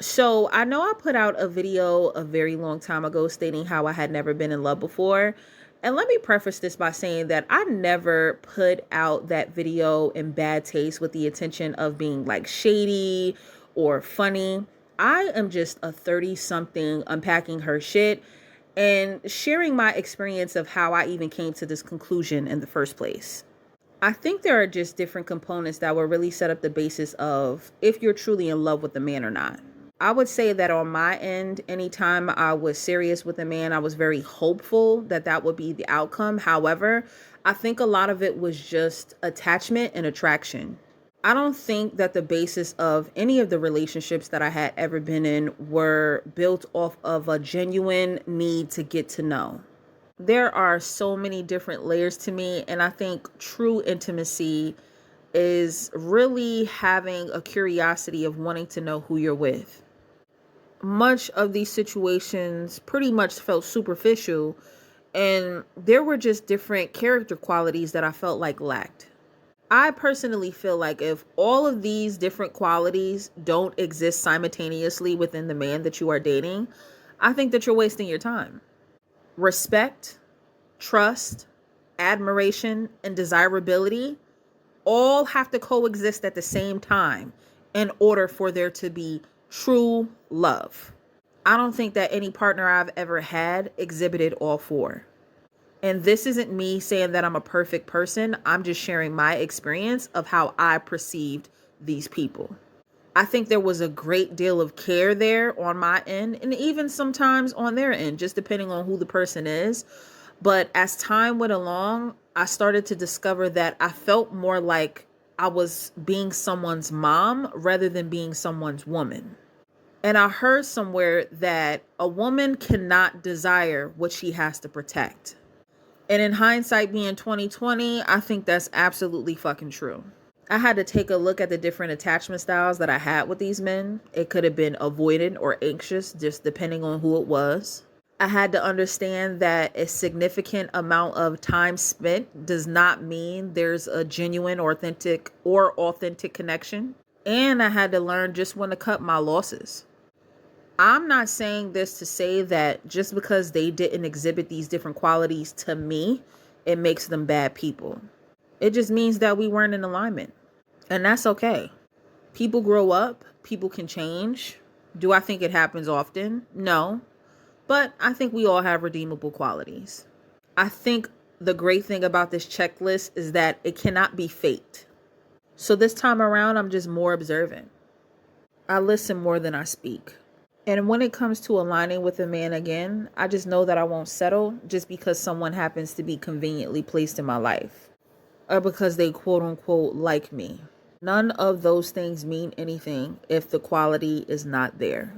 So I know I put out a video a very long time ago stating how I had never been in love before. And let me preface this by saying that I never put out that video in bad taste with the intention of being like shady or funny. I am just a 30 something unpacking her shit and sharing my experience of how I even came to this conclusion in the first place. I think there are just different components that will really set up the basis of if you're truly in love with a man or not. I would say that on my end, anytime I was serious with a man, I was very hopeful that that would be the outcome. However, I think a lot of it was just attachment and attraction. I don't think that the basis of any of the relationships that I had ever been in were built off of a genuine need to get to know. There are so many different layers to me, and I think true intimacy is really having a curiosity of wanting to know who you're with. Much of these situations pretty much felt superficial, and there were just different character qualities that I felt like lacked. I personally feel like if all of these different qualities don't exist simultaneously within the man that you are dating, I think that you're wasting your time. Respect, trust, admiration, and desirability all have to coexist at the same time in order for there to be true love. I don't think that any partner I've ever had exhibited all four. And this isn't me saying that I'm a perfect person. I'm just sharing my experience of how I perceived these people. I think there was a great deal of care there on my end and even sometimes on their end, just depending on who the person is. But as time went along, I started to discover that I felt more like I was being someone's mom rather than being someone's woman. And I heard somewhere that a woman cannot desire what she has to protect. And in hindsight being 2020, I think that's absolutely fucking true. I had to take a look at the different attachment styles that I had with these men. It could have been avoidant or anxious, just depending on who it was. I had to understand that a significant amount of time spent does not mean there's a genuine, authentic connection. And I had to learn just when to cut my losses. I'm not saying this to say that just because they didn't exhibit these different qualities to me, it makes them bad people. It just means that we weren't in alignment. And that's okay. People grow up, people can change. Do I think it happens often? No. But I think we all have redeemable qualities. I think the great thing about this checklist is that it cannot be faked. So this time around, I'm just more observant. I listen more than I speak. And when it comes to aligning with a man again, I just know that I won't settle just because someone happens to be conveniently placed in my life or because they quote unquote like me. None of those things mean anything if the quality is not there.